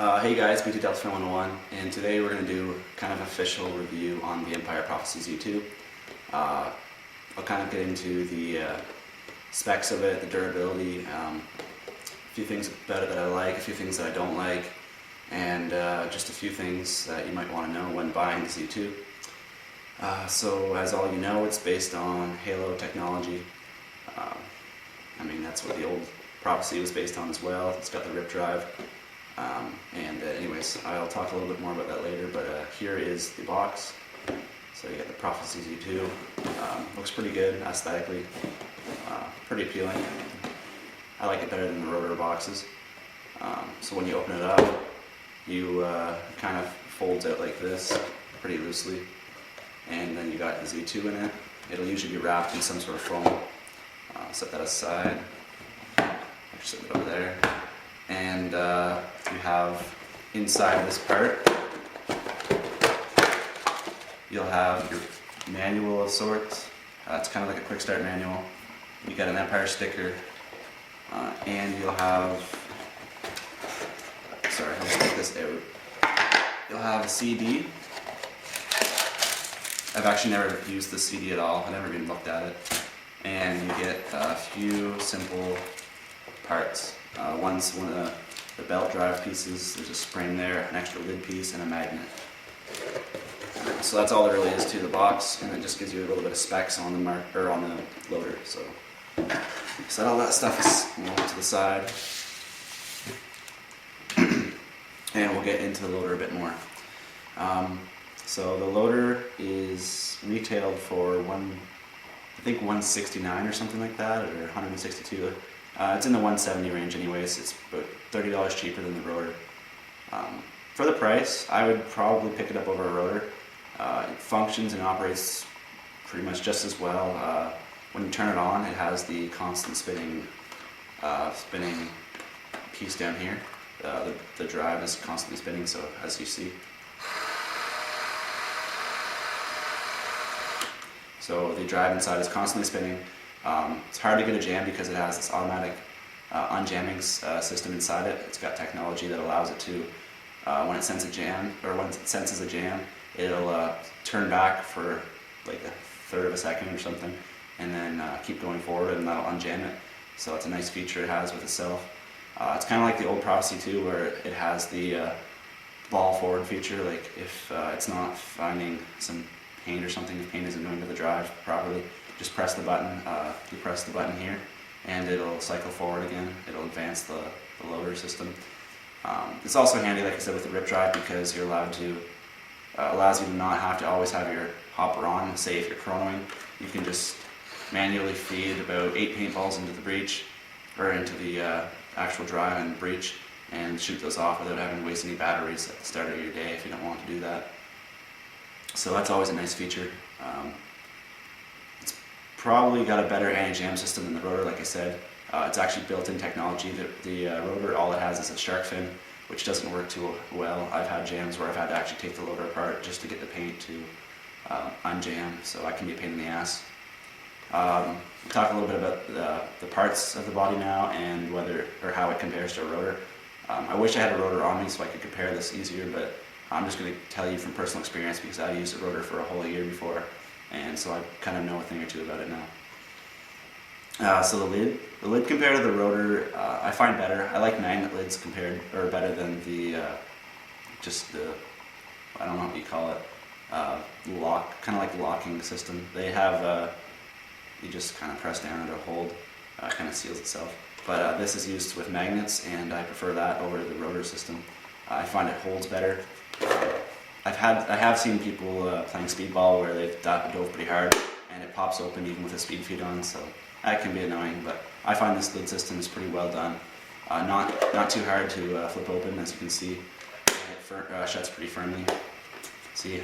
Hey guys, BT Delta Fan 101, and today we're going to do kind of an official review on the Empire Prophecy Z2. I'll kind of get into the specs of it, the durability, a few things about it that I like, a few things that I don't like, and just a few things that you might want to know when buying the Z2. So as all you know, it's based on Halo technology. That's what the old Prophecy was based on as well. It's got the RIP drive. Anyways, I'll talk a little bit more about that later, but here is the box. So you got the Prophecy Z2. Looks pretty good aesthetically, pretty appealing. I like it better than the rotor boxes. So when you open it up, you kind of folds out like this, pretty loosely, and then you got the Z2 in it. It'll usually be wrapped in some sort of foam. Set that aside. Set it over there. And you have inside this part, you'll have your manual of sorts. It's kind of like a quick start manual. You got an Empire sticker, and you'll have, sorry, I'll just take this out. You'll have a CD. I've actually never used the CD at all. I've never even looked at it. And you get a few simple parts. One's one of the belt drive pieces. There's a spring there, an extra lid piece, and a magnet. So that's all there really is to the box, and it just gives you a little bit of specs on the on the loader. So set all that stuff to the side, and we'll get into the loader a bit more. So the loader is retailed for I think 169 or something like that, or 162. It's in the 170 range anyways. It's about $30 cheaper than the rotor. For the price, I would probably pick it up over a rotor. It functions and operates pretty much just as well. When you turn it on, it has the constant spinning piece down here. The drive is constantly spinning, so as you see. So the drive inside is constantly spinning. It's hard to get a jam because it has this automatic unjamming system inside it. It's got technology that allows it to, when it senses a jam, it'll turn back for like a third of a second or something, and then keep going forward, and that'll unjam it. So it's a nice feature it has with itself. It's kind of like the old Prophecy 2, where it has the ball forward feature. Like if it's not finding some paint or something, if paint isn't going to the drive properly, just press the button. You press the button here, and it'll cycle forward again. It'll advance the loader system. It's also handy, like I said, with the RIP drive, because you're allowed to allows you to not have to always have your hopper on. Say if you're chronoing, you can just manually feed about 8 paintballs into the breech, or into the actual drive and breech, and shoot those off without having to waste any batteries at the start of your day if you don't want to do that. So that's always a nice feature. It's probably got a better anti-jam system than the rotor, like I said. It's actually built-in technology. The rotor, all it has is a shark fin, which doesn't work too well. I've had jams where I've had to actually take the loader apart just to get the paint to unjam, so that can be a pain in the ass. We'll talk a little bit about the parts of the body now, and how it compares to a rotor. I wish I had a rotor on me so I could compare this easier, but I'm just going to tell you from personal experience, because I used a rotor for a whole year before, and so I kind of know a thing or two about it now. So the lid compared to the rotor, I find better. I like magnet lids better than the I don't know what you call it, kind of like the locking system. They have you just kind of press down and it'll hold, kind of seals itself. But this is used with magnets, and I prefer that over the rotor system. I find it holds better. I have seen people playing speedball where they've dove pretty hard and it pops open even with a speed feed on, so that can be annoying. But I find this lid system is pretty well done. Not too hard to flip open, as you can see. It shuts pretty firmly. See,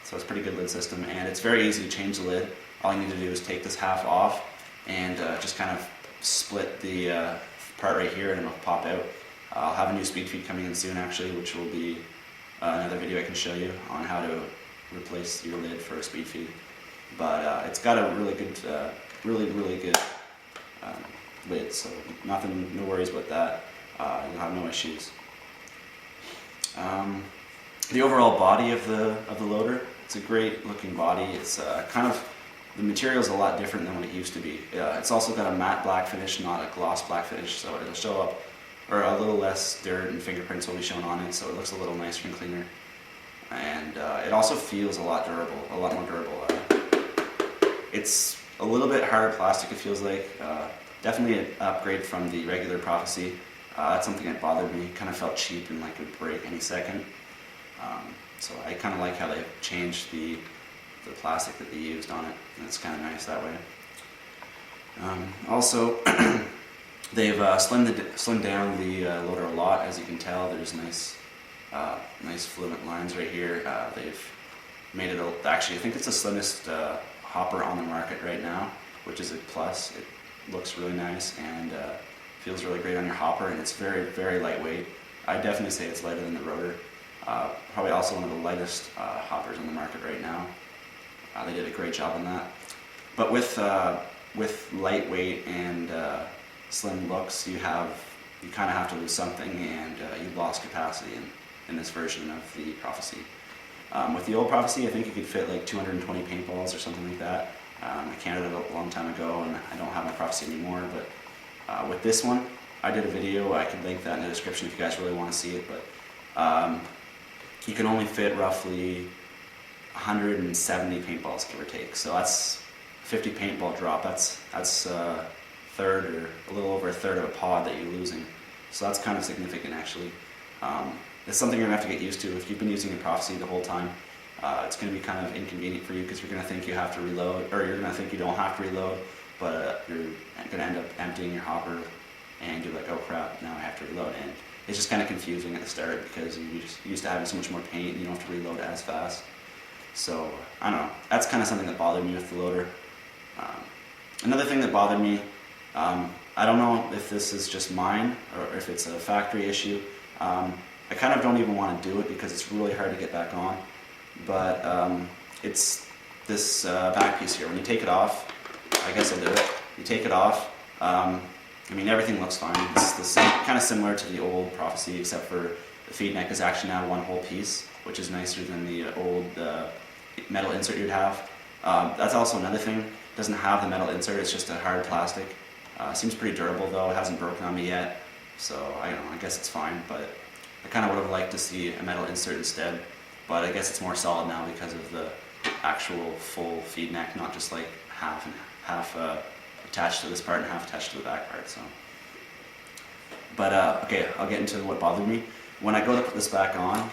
so it's a pretty good lid system, and it's very easy to change the lid. All you need to do is take this half off and just kind of split the part right here, and it'll pop out. I'll have a new speed feed coming in soon, actually, which will be another video I can show you on how to replace your lid for a speed feed. But it's got a really good, really good lid, so no worries about that. You'll have no issues. The overall body of the loader, it's a great looking body. It's kind of, the material is a lot different than what it used to be. It's also got a matte black finish, not a gloss black finish, so it'll show up, or a little less dirt and fingerprints will be shown on it, so it looks a little nicer and cleaner. And it also feels a lot more durable. It's a little bit harder plastic, it feels like. Definitely an upgrade from the regular Prophecy. That's something that bothered me. Kind of felt cheap and like it would break any second. So I kind of like how they changed the plastic that they used on it, and it's kind of nice that way. Also, they've slimmed down the loader a lot, as you can tell. There's nice fluent lines right here. They've made it, actually I think it's the slimmest hopper on the market right now, which is a plus. It looks really nice and feels really great on your hopper, and it's very, very lightweight. I definitely say it's lighter than the rotor. Probably also one of the lightest hoppers on the market right now. They did a great job on that. But with lightweight and slim looks, you kind of have to lose something, and you've lost capacity in this version of the Prophecy. With the old Prophecy, I think you could fit like 220 paintballs or something like that. I counted it a long time ago, and I don't have my Prophecy anymore. But with this one, I did a video. I can link that in the description if you guys really want to see it. But you can only fit roughly 170 paintballs, give or take. So that's 50 paintball drop. That's a third, or a little over a third of a pod that you're losing. So that's kind of significant, actually. It's something you're gonna have to get used to. If you've been using a Prophecy the whole time, it's gonna be kind of inconvenient for you, because you're gonna think you have to reload, or you're gonna think you don't have to reload, but you're gonna end up emptying your hopper, and you're like, oh crap, now I have to reload. And it's just kind of confusing at the start, because you're just used to having so much more paint, and you don't have to reload as fast. So, I don't know, that's kind of something that bothered me with the loader. Another thing that bothered me, I don't know if this is just mine, or if it's a factory issue. I kind of don't even want to do it, because it's really hard to get back on. But it's this back piece here. When you take it off, I guess I'll do it. You take it off, I mean, everything looks fine. It's the same, kind of similar to the old Prophecy, except for the feed neck is actually now one whole piece, which is nicer than the old metal insert you'd have. That's also another thing. It doesn't have the metal insert, it's just a hard plastic. Seems pretty durable though, it hasn't broken on me yet, so I don't know, I guess it's fine, but I kind of would have liked to see a metal insert instead, but I guess it's more solid now because of the actual full feed neck, not just like half attached to this part and half attached to the back part. So, but okay, I'll get into what bothered me. When I go to put this back on,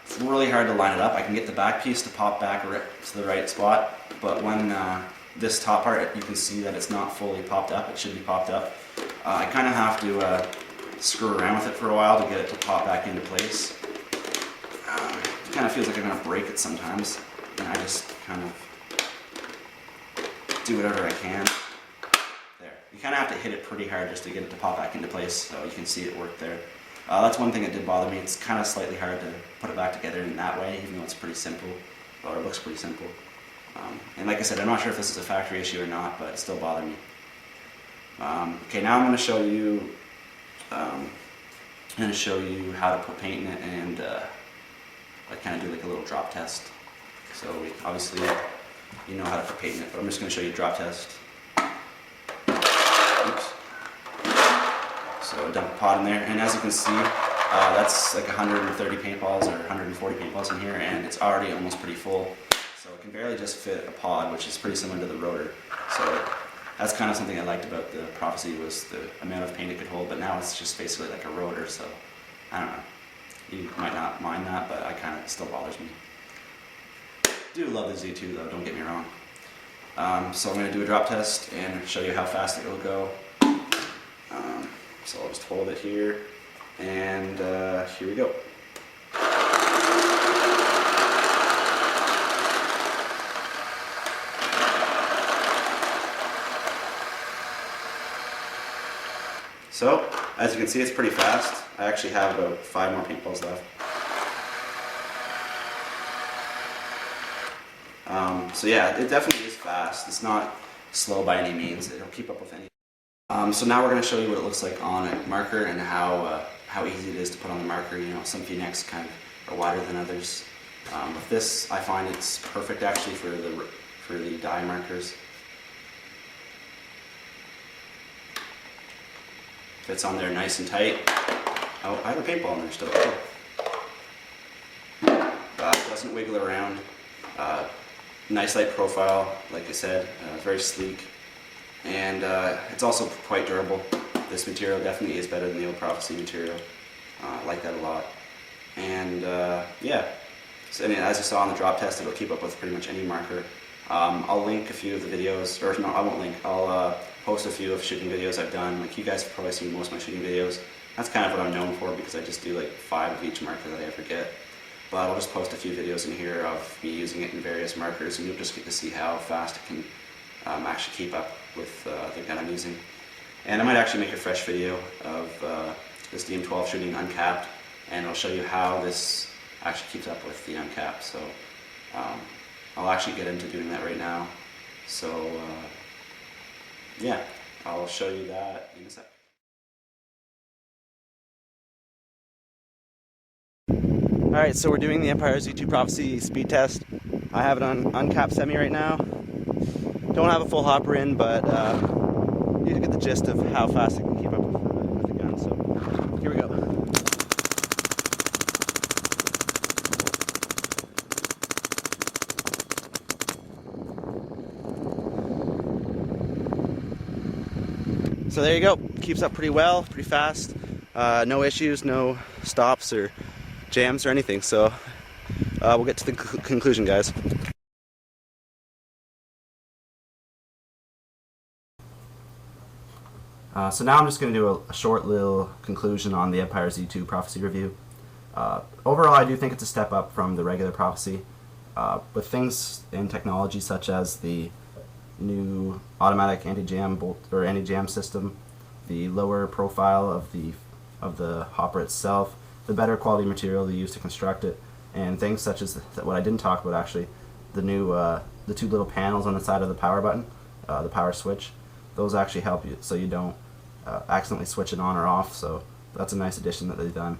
it's really hard to line it up. I can get the back piece to pop back to the right spot, but when this top part, you can see that it's not fully popped up. It should be popped up. I kind of have to screw around with it for a while to get it to pop back into place. It kind of feels like I'm going to break it sometimes, and I just kind of do whatever I can. There. You kind of have to hit it pretty hard just to get it to pop back into place, so you can see it work there. That's one thing that did bother me. It's kind of slightly hard to put it back together in that way, even though it's pretty simple, or it looks pretty simple. And like I said, I'm not sure if this is a factory issue or not, but it still bothered me. Okay, now I'm going to show you how to put paint in it, and I kind of do like a little drop test. So obviously you know how to put paint in it, but I'm just going to show you a drop test. Oops. So dump a pot in there, and as you can see, that's like 130 paintballs or 140 paintballs in here, and it's already almost pretty full. So it can barely just fit a pod, which is pretty similar to the rotor. So that's kind of something I liked about the Prophecy, was the amount of paint it could hold, but now it's just basically like a rotor, so I don't know. You might not mind that, but it still bothers me. I do love the Z2 though, don't get me wrong. So I'm going to do a drop test and show you how fast it will go. So I'll just hold it here, and here we go. So, as you can see, it's pretty fast. I actually have about 5 more paintballs left. So yeah, it definitely is fast. It's not slow by any means. It'll keep up with any. So now we're going to show you what it looks like on a marker, and how how easy it is to put on the marker. You know, some V-necks kind of are wider than others. With this, I find it's perfect actually for the die markers. Fits on there nice and tight. Oh, I have a paintball in there still. Doesn't wiggle around. Nice light profile, like I said, very sleek, and it's also quite durable. This material definitely is better than the old Prophecy material. I like that a lot. And yeah, so, and as you saw on the drop test, it'll keep up with pretty much any marker. I'll link a few of the videos, or no, I won't link. I'll post a few of shooting videos I've done. Like, you guys have probably seen most of my shooting videos. That's kind of what I'm known for, because I just do like 5 of each marker that I ever get. But I'll just post a few videos in here of me using it in various markers, and you'll just get to see how fast it can actually keep up with the gun I'm using. And I might actually make a fresh video of this DM12 shooting uncapped, and I'll show you how this actually keeps up with the uncapped. So I'll actually get into doing that right now. So yeah, I'll show you that in a sec. Alright, so we're doing the Empire Z2 Prophecy speed test. I have it on uncapped semi right now. Don't have a full hopper in, but you get the gist of how fast it can keep up with the gun. So here we go. So there you go. Keeps up pretty well, pretty fast. No issues, no stops or jams or anything. So we'll get to the conclusion, guys. So now I'm just going to do a short little conclusion on the Empire Z2 Prophecy review. Overall, I do think it's a step up from the regular Prophecy, with things in technology such as the new automatic anti-jam bolt or anti-jam system, the lower profile of the hopper itself, the better quality material they use to construct it, and things such as what I didn't talk about actually, the new the 2 little panels on the side of the power button, the power switch. Those actually help you so you don't accidentally switch it on or off. So that's a nice addition that they've done.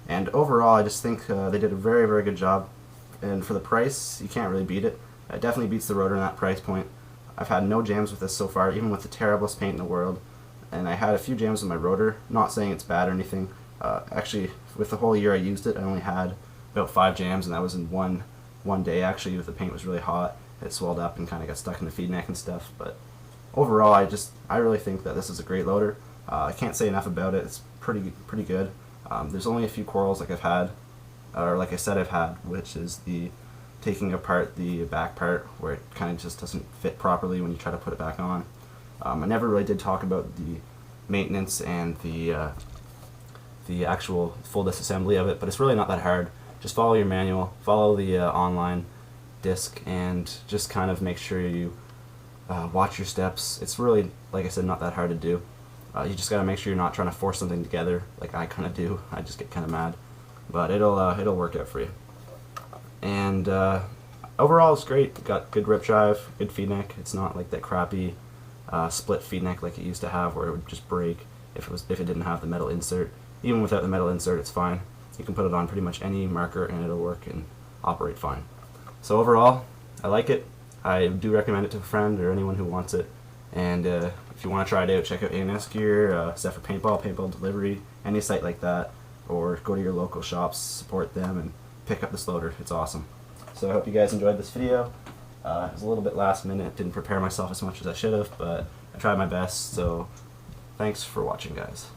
And overall, I just think they did a very, very good job. And for the price, you can't really beat it. It definitely beats the Rotor in that price point. I've had no jams with this so far, even with the terriblest paint in the world. And I had a few jams with my Rotor. Not saying it's bad or anything. Actually, with the whole year I used it, I only had about 5 jams, and that was in one day. Actually, with the paint was really hot. It swelled up and kind of got stuck in the feed neck and stuff. But overall, I really think that this is a great loader. I can't say enough about it. It's pretty good. There's only a few quarrels like I've had, or like I said I've had, which is the taking apart the back part where it kind of just doesn't fit properly when you try to put it back on. I never really did talk about the maintenance and the actual full disassembly of it, but it's really not that hard. Just follow your manual, follow the online disc, and just kind of make sure you watch your steps. It's really, like I said, not that hard to do. You just gotta make sure you're not trying to force something together like I kind of do. I just get kind of mad, but it'll work out for you. And overall, it's great. Got good grip drive, good feed neck. It's not like that crappy split feed neck like it used to have, where it would just break if it didn't have the metal insert. Even without the metal insert, it's fine. You can put it on pretty much any marker and it'll work and operate fine. So overall, I like it. I do recommend it to a friend or anyone who wants it. And if you want to try it out, check out ANS Gear, Zephyr Paintball, Paintball Delivery, any site like that, or go to your local shops, support them, and pick up this loader. It's awesome. So I hope you guys enjoyed this video. It was a little bit last minute, didn't prepare myself as much as I should have, but I tried my best, so thanks for watching, guys.